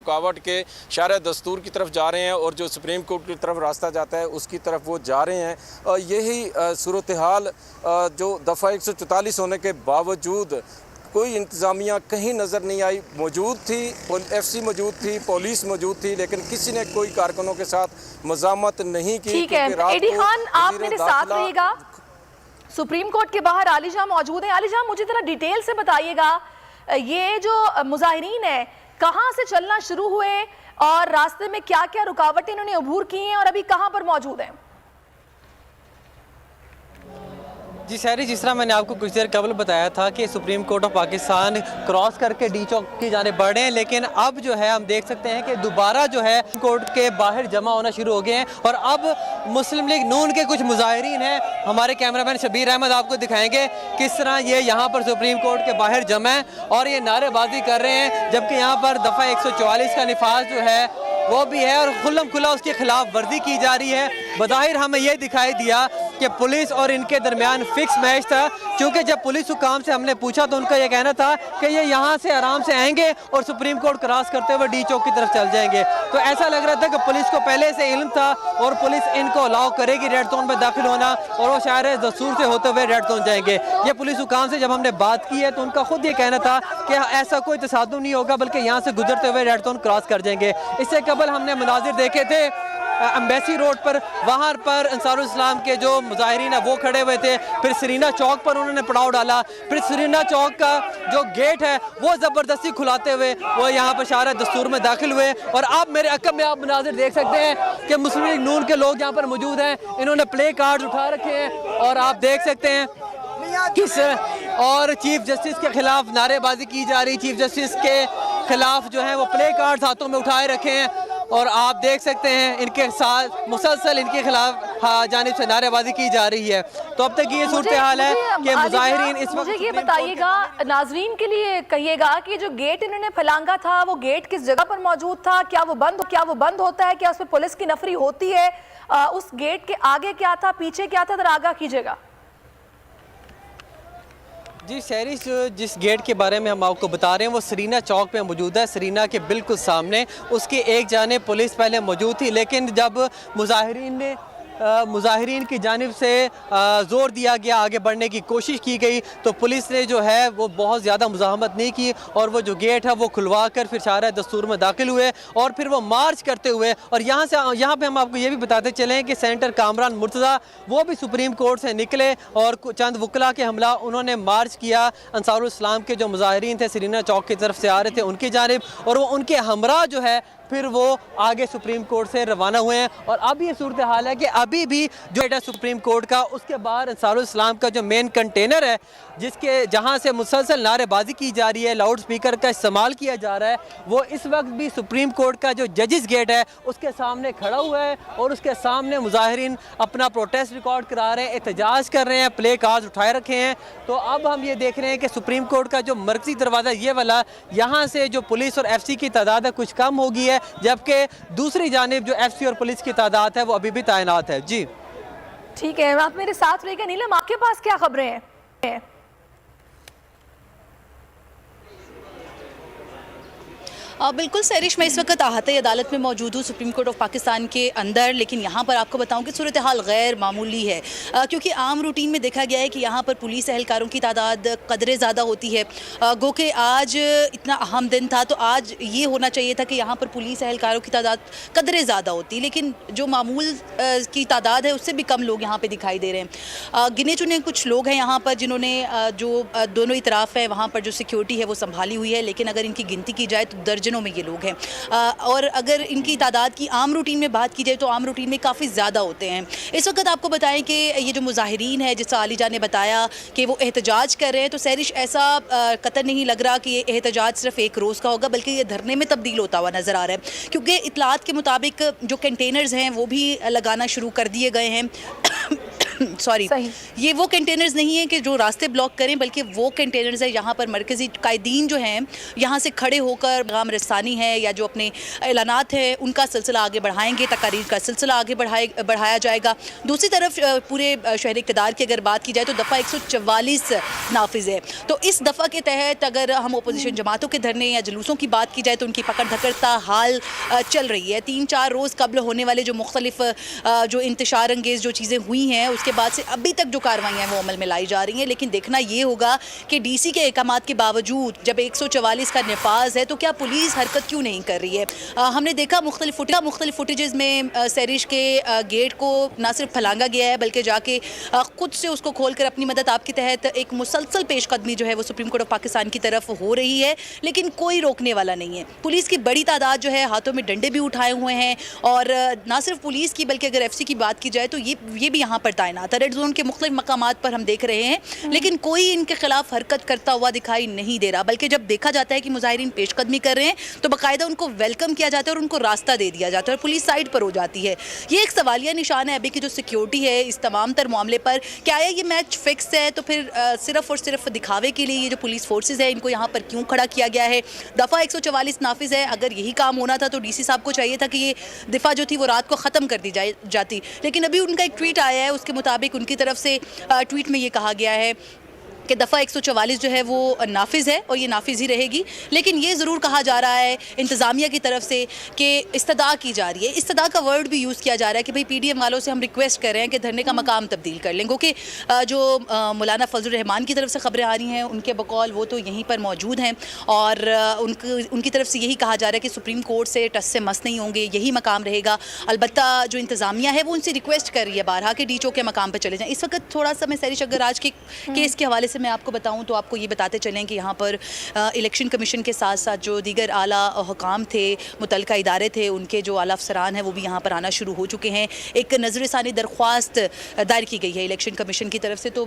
रुकावट के शारे दस्तूर की तरफ जा रहे हैं और जो सुप्रीम कोर्ट की तरफ रास्ता जाता है उसकी तरफ वो जा रहे हैं। यही सूरत हाल जो दफ़ा 144 होने के बावजूद कोई इंतज़ामिया कहीं नज़र नहीं आई। मौजूद थी, एफसी मौजूद थी, पुलिस मौजूद थी, लेकिन किसी ने कोई कारकुनों के साथ मज़ामत नहीं की। ठीक है एडी खान, आप मेरे साथ रहिएगा। सुप्रीम कोर्ट के बाहर आलिजा मौजूद है। आलिजा, मुझे जरा डिटेल से बताइएगा, ये जो मुजाहिरीन है कहाँ से चलना शुरू हुए और रास्ते में क्या क्या रुकावटें इन्होंने अबूर की हैं और अभी कहाँ पर मौजूद हैं? जी सहरी, जिस तरह मैंने आपको कुछ देर कबल बताया था कि supreme court of Pakistan cross करके डी चौक की जाने बढ़ रहे हैं, लेकिन अब जो है हम देख सकते हैं कि दोबारा जो है कोर्ट के बाहर जमा होना शुरू हो गए हैं और अब मुस्लिम लीग नून के कुछ मुजाहिरीन हैं। हमारे कैमरामैन शबीर अहमद आपको दिखाएंगे किस तरह ये यहाँ पर सुप्रीम कोर्ट के बाहर जमा है और ये नारेबाजी कर रहे हैं, जबकि यहाँ पर दफ़ा 144 का निफाज जो है वो भी है और खुल्लम खुला उसके खिलाफ वर्जी की जा रही है। बज़ाहिर हमें यह दिखाई दिया कि पुलिस और इनके दरमियान फिक्स मैच था, क्योंकि जब पुलिस हुकाम से हमने पूछा तो उनका यह कहना था कि ये यहाँ से आराम से आएंगे और सुप्रीम कोर्ट क्रॉस करते हुए डी चौक की तरफ चल जाएंगे। तो ऐसा लग रहा था कि पुलिस को पहले से इल्म था और पुलिस इनको अलाउ करेगी रेड जोन में दाखिल होना और वो शायर दस्तूर से होते हुए रेड जोन जाएंगे। ये पुलिस हुकाम से जब हमने बात की है तो उनका खुद ये कहना था कि ऐसा कोई तसादुम नहीं होगा, बल्कि यहाँ से गुजरते हुए रेड जोन क्रॉस कर जाएंगे। इससे कबल हमने मनाजिर देखे थे एम्बेसी रोड पर, वहाँ पर अंसारुल इस्लाम के जो मुजाहिरीन है वो खड़े हुए थे। फिर सरीना चौक पर उन्होंने पड़ाव डाला, फिर सरीना चौक का जो गेट है वो ज़बरदस्ती खुलाते हुए वो यहाँ पर शारा दस्तूर में दाखिल हुए। और आप मेरे अकब में आप मनाजिर देख सकते हैं कि मुस्लिम लीग नून के लोग यहाँ पर मौजूद हैं, इन्होंने प्ले कार्ड उठा रखे हैं और आप देख सकते हैं किस और चीफ जस्टिस के खिलाफ नारेबाजी की जा रही। चीफ जस्टिस के खिलाफ जो है वो प्ले कार्ड हाथों में उठाए रखे हैं और आप देख सकते हैं इनके साथ मुसलसल इनके खिलाफ जानिब से नारेबाजी की जा रही है। तो अब तक ये सूरत हाल है कि मुजाहिरीन इस वक्त। मुझे ये बताइएगा, नाजरीन के लिए कहिएगा कि जो गेट इन्होंने फैलांगा था वो गेट किस जगह पर मौजूद था, क्या वो बंद होता है, क्या उस पर पुलिस की नफरी होती है, उस गेट के आगे क्या था, पीछे क्या था, जरा आगाह कीजिएगा। जी शहरी, जिस गेट के बारे में हम आपको बता रहे हैं वो सरीना चौक पे मौजूद है। सरीना के बिल्कुल सामने उसकी एक जानिब पुलिस पहले मौजूद थी, लेकिन जब मुजाहिरीन की जानिब से ज़ोर दिया गया, आगे बढ़ने की कोशिश की गई, तो पुलिस ने जो है वो बहुत ज़्यादा मुज़ाहमत नहीं की और वो जो गेट है वो खुलवा कर फिर शारा दस्तूर में दाखिल हुए और फिर वो मार्च करते हुए और यहाँ पे हम आपको ये भी बताते चलें कि सेनेटर कामरान मुर्तज़ा वो भी सुप्रीम कोर्ट से निकले और चंद वकला के हमला उन्होंने मार्च किया अंसारुल इस्लाम के जो मुजाहिरीन थे सरीना चौक की तरफ से आ रहे थे उनकी जानिब, और वो उनके हमरा जो है फिर वो आगे सुप्रीम कोर्ट से रवाना हुए हैं। और अब ये सूरत हाल है कि अभी भी जो है सुप्रीम कोर्ट का उसके बाहर अंसारुल इस्लाम का जो मेन कंटेनर है जिसके जहां से मुसलसल नारेबाजी की जा रही है, लाउड स्पीकर का इस्तेमाल किया जा रहा है, वो इस वक्त भी सुप्रीम कोर्ट का जो जजेस गेट है उसके सामने खड़ा हुआ है और उसके सामने मुजाहिरीन अपना प्रोटेस्ट रिकॉर्ड करा रहे हैं, एहतजाज कर रहे हैं, प्ले कार्ड उठाए रखे हैं। तो अब हम ये देख रहे हैं कि सुप्रीम कोर्ट का जो मरकजी दरवाज़ा ये वाला, यहाँ से जो पुलिस और एफसी की तादाद है कुछ कम हो गई है, जबकि दूसरी जानिब जो एफसी और पुलिस की तादाद है वो अभी भी तैनात है। जी ठीक है, आप मेरे साथ रहिएगा। नीलम, आपके पास क्या खबरें हैं? बिल्कुल सैरिश, मैं इस वक्त आहते अदालत में मौजूद हूँ सुप्रीम कोर्ट ऑफ पाकिस्तान के अंदर, लेकिन यहाँ पर आपको बताऊँ कि सूरत हाल गैर मामूली है, क्योंकि आम रूटीन में देखा गया है कि यहाँ पर पुलिस एहलकारों की तादाद कदरे ज़्यादा होती है। गो कि आज इतना अहम दिन था तो आज ये होना चाहिए था कि यहाँ पर पुलिस एहलकारों की तादाद कदरे ज़्यादा होती, लेकिन जो मामूल की तादाद है उससे भी कम लोग यहाँ पर दिखाई दे रहे हैं। गिने चुने कुछ लोग हैं यहाँ पर जिन्होंने जो दोनों इतराफ़ है वहाँ पर जो सिक्योरिटी है वो संभाली हुई है, लेकिन अगर इनकी गिनती की जाए तो दर्जनों में ये लोग हैं। और अगर इनकी तादाद की आम रूटीन में बात की जाए तो आम रूटीन में काफ़ी ज़्यादा होते हैं। इस वक्त आपको बताएं कि ये जो मुजाहिरीन है, जिस आलिजा ने बताया कि वो एहतजाज कर रहे हैं, तो सैरिश ऐसा कतई नहीं लग रहा कि ये एहतजाज सिर्फ एक रोज़ का होगा, बल्कि ये धरने में तब्दील होता हुआ नज़र आ रहा है, क्योंकि इतलात के मुताबिक जो कंटेनर्स हैं वो भी लगाना शुरू कर दिए गए हैं सॉरी, ये वो कंटेनर्स नहीं है कि जो रास्ते ब्लॉक करें, बल्कि वो कंटेनर्स है यहाँ पर मरकज़ी कायदीन जो हैं यहाँ से खड़े होकर पैगाम रसानी है या जो अपने ऐलानात हैं उनका सिलसिला आगे बढ़ाएंगे, तकारीर का सिलसिला आगे बढ़ाया जाएगा। दूसरी तरफ पूरे शहर इक़्तिदार की अगर बात की जाए तो दफ़ा 144 नाफिज है। तो इस दफ़ा के तहत अगर हम अपोजिशन जमातों के धरने या जुलूसों की बात की जाए तो उनकी पकड़ धकड़ता हाल चल रही है। 3-4 रोज़ कबल होने वाले जो मुख्तलिफ जो इंतशार अंगेज़ जो चीज़ें हुई हैं उसके बाद से अभी तक जो कार्रवाइयाँ हैं वो अमल में लाई जा रही हैं। लेकिन देखना ये होगा कि DC के अहकामात के बावजूद जब 144 का नफाज है तो क्या पुलिस हरकत क्यों नहीं कर रही है। हमने देखा मुख्तलिफ फुटेजेस में सैरिश के गेट को ना सिर्फ फलांगा गया है बल्कि जाके खुद से उसको खोल कर अपनी मदद आपके तहत एक मुसलसल पेशकदमी जो है वो सुप्रीम कोर्ट ऑफ पाकिस्तान की तरफ हो रही है, लेकिन कोई रोकने वाला नहीं है। पुलिस की बड़ी तादाद जो है हाथों में डंडे भी उठाए हुए हैं और ना सिर्फ पुलिस की बल्कि अगर FC की बात की जाए तो ये भी यहाँ पर तैनात है। रेड जोन के मुख्तलिफ मकामात पर हम देख रहे हैं, लेकिन कोई इनके खिलाफ हरकत करता हुआ दिखाई नहीं दे रहा, बल्कि जब देखा जाता है कि मुजाहिरीन पेशकदमी कर रहे हैं तो बाकायदा उनको वेलकम किया जाता है और उनको रास्ता दे दिया जाता है और पुलिस साइड पर हो जाती है। ये एक सवालिया निशान है अभी की जो सिक्योरिटी है इस तमाम तर मामले पर। क्या है ये मैच फिक्स है तो फिर सिर्फ और सिर्फ दिखावे के लिए ये जो पुलिस फोर्सेज है इनको यहाँ पर क्यों खड़ा किया गया है। दफ़ा 144 नाफिज है, अगर यही काम होना था तो DC साहब को चाहिए था कि ये दफ़ा जो थी वो रात को ख़त्म कर दी जाती। लेकिन अभी उनका एक ट्वीट आया है, उसके मुताबिक उनकी तरफ से ट्वीट में ये कहा गया है कि दफ़ा 144 जो है वो नाफिज़ है और ये नाफिज़ ही रहेगी। लेकिन ये ज़रूर कहा जा रहा है इंतज़ामिया की तरफ से कि इस्तदा की जा रही है। इस्तदा का वर्ड भी यूज़ किया जा रहा है कि भाई PDM वालों से हम रिक्वेस्ट कर रहे हैं कि धरने का मकाम तब्दील कर लें, क्योंकि जो मौलाना फजल रहमान की तरफ से खबरें आ रही हैं उनके बकौल वो तो यहीं पर मौजूद हैं और उनकी तरफ से यही कहा जा रहा है कि सुप्रीम कोर्ट से टस से मस नहीं होंगे, यही मकाम रहेगा। अलबत्ता जो इंतज़ामिया है वो उनसे रिक्वेस्ट कर रही है बारहा के DCO के मकाम पर चले जाएँ। इस वक्त थोड़ा सा मैं सैरिश अगर आज के केस के हवाले से मैं आपको बताऊं तो आपको ये बताते चलें कि यहाँ पर इलेक्शन कमीशन के साथ साथ जो दीगर आला हुकाम थे, मुतल्लिका इदारे थे, उनके जो आला अफसरान हैं वो भी यहाँ पर आना शुरू हो चुके हैं। एक नज़र-ए-सानी दरख्वास्त दायर की गई है इलेक्शन कमीशन की तरफ से, तो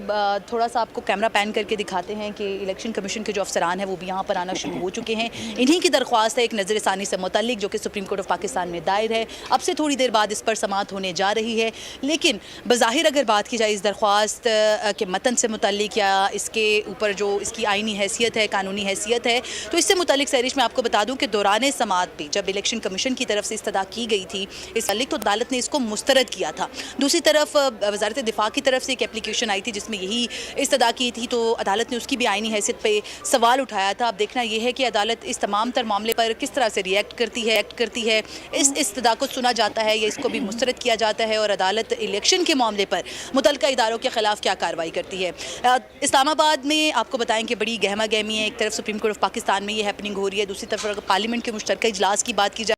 थोड़ा सा आपको कैमरा पैन करके दिखाते हैं कि इलेक्शन कमीशन के जो अफसरान हैं वो भी यहाँ पर आना शुरू हो चुके हैं। इन्हीं की दरख्वास्त है एक नज़र-ए-सानी से मुतल्लिक जो कि सुप्रीम कोर्ट ऑफ पाकिस्तान में दायर है। अब से थोड़ी देर बाद इस पर समाअत होने जा रही है। लेकिन बज़ाहिर अगर बात की जाए इस दरख्वास्त के मतन से मुतल्लिक या इसके ऊपर जो इसकी आईनी हैसियत है, कानूनी हैसियत है, तो इससे मुतालिक सैरिश में आपको बता दूं कि दौरान समाअत पे जब इलेक्शन कमीशन की तरफ से इस्तदा की गई थी इस ताल्लुक तो अदालत ने इसको मुस्तरद किया था। दूसरी तरफ वज़ारत दिफा की तरफ से एक एप्लीकेशन आई थी जिसमें यही इस्तदा की थी, तो अदालत ने उसकी भी आईनी हैसियत पे सवाल उठाया था। अब देखना यह है कि अदालत इस तमाम तर मामले पर किस तरह से रिएक्ट करती है। इस इस्तदा को सुना जाता है या इसको भी मुस्तरद किया जाता है और अदालत इलेक्शन के मामले पर मुतल्लिका इदारों के खिलाफ क्या कार्रवाई करती है। इस्लामाबाद में आपको बताएं कि बड़ी गहमा गहमी है। एक तरफ सुप्रीम कोर्ट ऑफ पाकिस्तान में ये हैपनिंग हो रही है, दूसरी तरफ पार्लियामेंट के मुश्तरका इजलास की बात की जाए